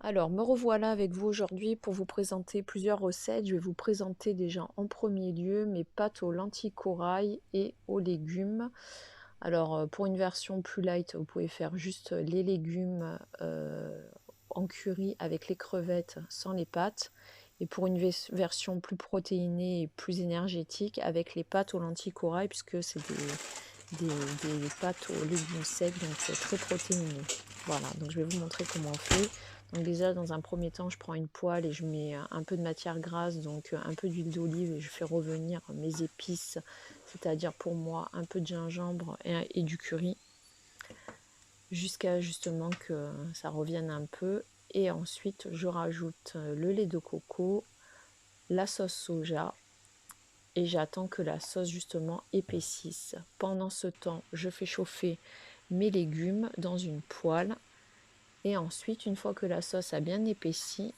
Alors, me revoilà avec vous aujourd'hui pour vous présenter plusieurs recettes. Je vais vous présenter déjà en premier lieu mes pâtes aux lentilles corail et aux légumes. Alors, pour une version plus light, vous pouvez faire juste les légumes en curry avec les crevettes sans les pâtes. Et pour une version plus protéinée et plus énergétique, avec les pâtes aux lentilles corail, puisque c'est des pâtes aux légumes secs, donc c'est très protéiné. Voilà, donc je vais vous montrer comment on fait. Donc déjà, dans un premier temps, je prends une poêle et je mets un peu de matière grasse, donc un peu d'huile d'olive, et je fais revenir mes épices, c'est-à-dire pour moi un peu de gingembre et du curry, jusqu'à justement que ça revienne un peu. Et ensuite, je rajoute le lait de coco, la sauce soja, et j'attends que la sauce justement épaississe. Pendant ce temps, je fais chauffer mes légumes dans une poêle. Et ensuite, une fois que la sauce a bien épaissi,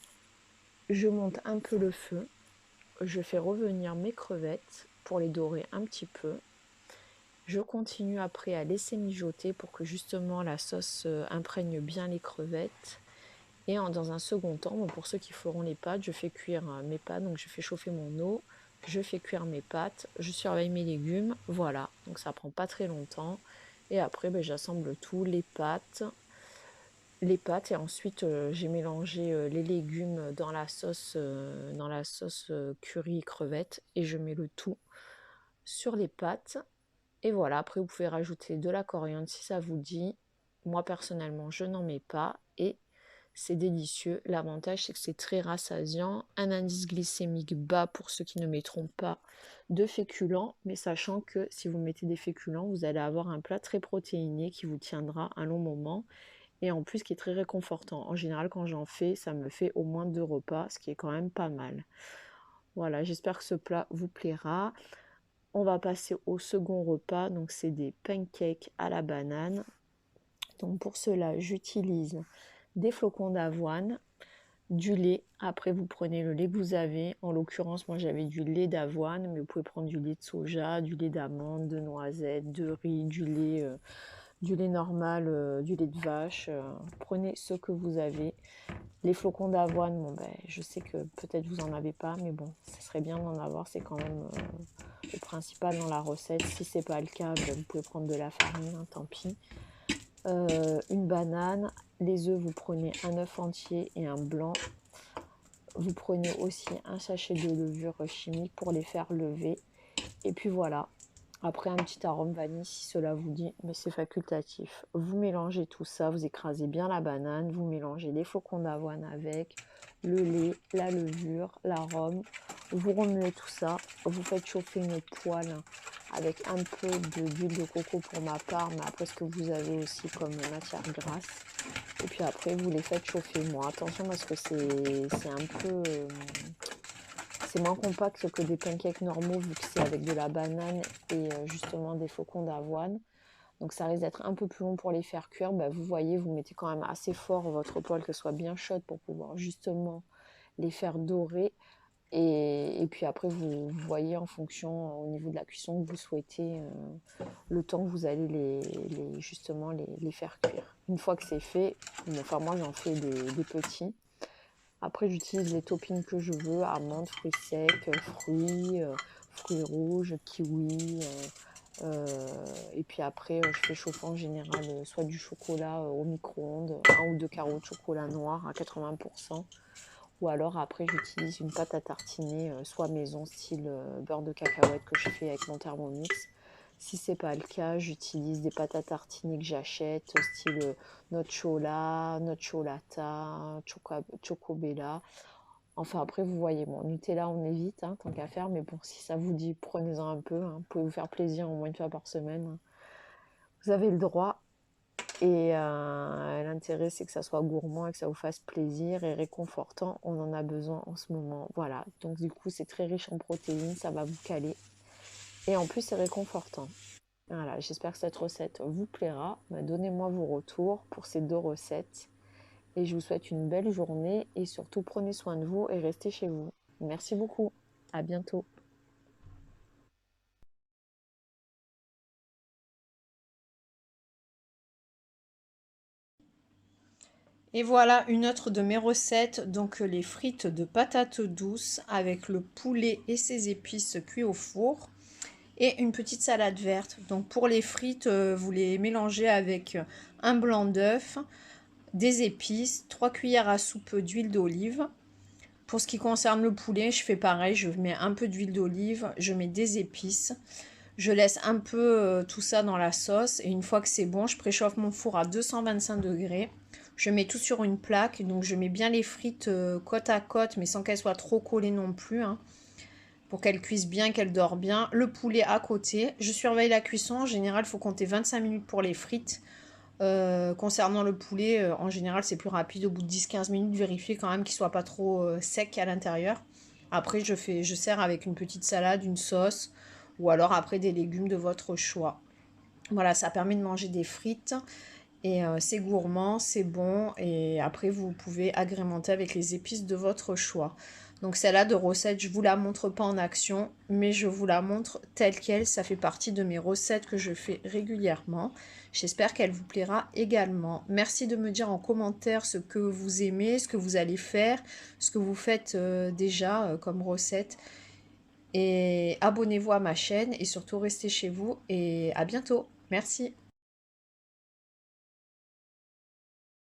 je monte un peu le feu, je fais revenir mes crevettes pour les dorer un petit peu. Je continue après à laisser mijoter pour que justement la sauce imprègne bien les crevettes. Et dans un second temps, pour ceux qui feront les pâtes, je fais cuire mes pâtes, donc je fais chauffer mon eau, je fais cuire mes pâtes, je surveille mes légumes, voilà, donc ça prend pas très longtemps. Et après, j'assemble tout, les pâtes et ensuite j'ai mélangé les légumes dans la sauce curry crevettes et je mets le tout sur les pâtes. Et voilà, après vous pouvez rajouter de la coriandre si ça vous dit. Moi personnellement je n'en mets pas et c'est délicieux. L'avantage c'est que c'est très rassasiant, un indice glycémique bas pour ceux qui ne mettront pas de féculents, mais sachant que si vous mettez des féculents, vous allez avoir un plat très protéiné qui vous tiendra un long moment et en plus qui est très réconfortant. En général, quand j'en fais, ça me fait au moins 2 repas, ce qui est quand même pas mal. Voilà, j'espère que ce plat vous plaira. On va passer au second repas, donc c'est des pancakes à la banane. Donc pour cela, j'utilise des flocons d'avoine, du lait. Après, vous prenez le lait que vous avez. En l'occurrence, moi j'avais du lait d'avoine, mais vous pouvez prendre du lait de soja, du lait d'amande, de noisette, de riz, du lait normal, du lait de vache. Prenez ce que vous avez. Les flocons d'avoine, je sais que peut-être vous en avez pas, mais bon, ça serait bien d'en avoir. C'est quand même le principal dans la recette. Si c'est pas le cas, vous pouvez prendre de la farine, hein, tant pis. Une banane, les œufs, vous prenez un œuf entier et un blanc. Vous prenez aussi un sachet de levure chimique pour les faire lever. Et puis voilà. Après, un petit arôme vanille si cela vous dit, mais c'est facultatif. Vous mélangez tout ça, vous écrasez bien la banane, vous mélangez les flocons d'avoine avec, le lait, la levure, l'arôme. Vous remuez tout ça, vous faites chauffer une poêle avec un peu d'huile de coco pour ma part, mais après ce que vous avez aussi comme matière grasse. Et puis après, vous les faites chauffer. Moi, attention parce que c'est un peu... c'est moins compact que des pancakes normaux vu que c'est avec de la banane et justement des flocons d'avoine. Donc ça risque d'être un peu plus long pour les faire cuire. Vous voyez, vous mettez quand même assez fort votre poêle, que ce soit bien chaude pour pouvoir justement les faire dorer. Et puis après, vous voyez en fonction au niveau de la cuisson que vous souhaitez, le temps que vous allez justement les faire cuire. Une fois que c'est fait, enfin moi j'en fais des petits. Après, j'utilise les toppings que je veux, amandes, fruits secs, fruits rouges, kiwi. Et puis après, je fais chauffer en général soit du chocolat au micro-ondes, un ou deux carreaux de chocolat noir à 80%. Ou alors après, j'utilise une pâte à tartiner, soit maison, style beurre de cacahuète que je fais avec mon Thermomix. Si c'est pas le cas, j'utilise des pâtes à tartiner que j'achète, style nocciola, nocciolata, chocobella. Enfin après, vous voyez, bon, Nutella, on évite, hein, tant qu'à faire, mais bon, si ça vous dit, prenez-en un peu, hein, vous pouvez vous faire plaisir au moins une fois par semaine, hein. Vous avez le droit. Et l'intérêt, c'est que ça soit gourmand et que ça vous fasse plaisir et réconfortant. On en a besoin en ce moment. Voilà. Donc, du coup, c'est très riche en protéines. Ça va vous caler. Et en plus, c'est réconfortant. Voilà. J'espère que cette recette vous plaira. Donnez-moi vos retours pour ces 2 recettes. Et je vous souhaite une belle journée. Et surtout, prenez soin de vous et restez chez vous. Merci beaucoup. À bientôt. Et voilà une autre de mes recettes, donc les frites de patates douces avec le poulet et ses épices cuits au four et une petite salade verte. Donc pour les frites, vous les mélangez avec un blanc d'œuf, des épices, 3 cuillères à soupe d'huile d'olive. Pour ce qui concerne le poulet, je fais pareil, je mets un peu d'huile d'olive, je mets des épices. Je laisse un peu tout ça dans la sauce et une fois que c'est bon, je préchauffe mon four à 225 degrés. Je mets tout sur une plaque, donc je mets bien les frites côte à côte, mais sans qu'elles soient trop collées non plus, hein, pour qu'elles cuisent bien, qu'elles dorent bien. Le poulet à côté. Je surveille la cuisson. En général, il faut compter 25 minutes pour les frites. Concernant le poulet, en général, c'est plus rapide. Au bout de 10-15 minutes, vérifiez quand même qu'il ne soit pas trop sec à l'intérieur. Après, je sers avec une petite salade, une sauce, ou alors après des légumes de votre choix. Voilà, ça permet de manger des frites et c'est gourmand, c'est bon et après vous pouvez agrémenter avec les épices de votre choix. Donc celle-là de recette, je vous la montre pas en action, mais je vous la montre telle quelle. Ça fait partie de mes recettes que je fais régulièrement. J'espère qu'elle vous plaira également. Merci de me dire en commentaire ce que vous aimez, ce que vous allez faire, ce que vous faites déjà comme recette. Et abonnez-vous à ma chaîne et surtout restez chez vous et à bientôt. Merci.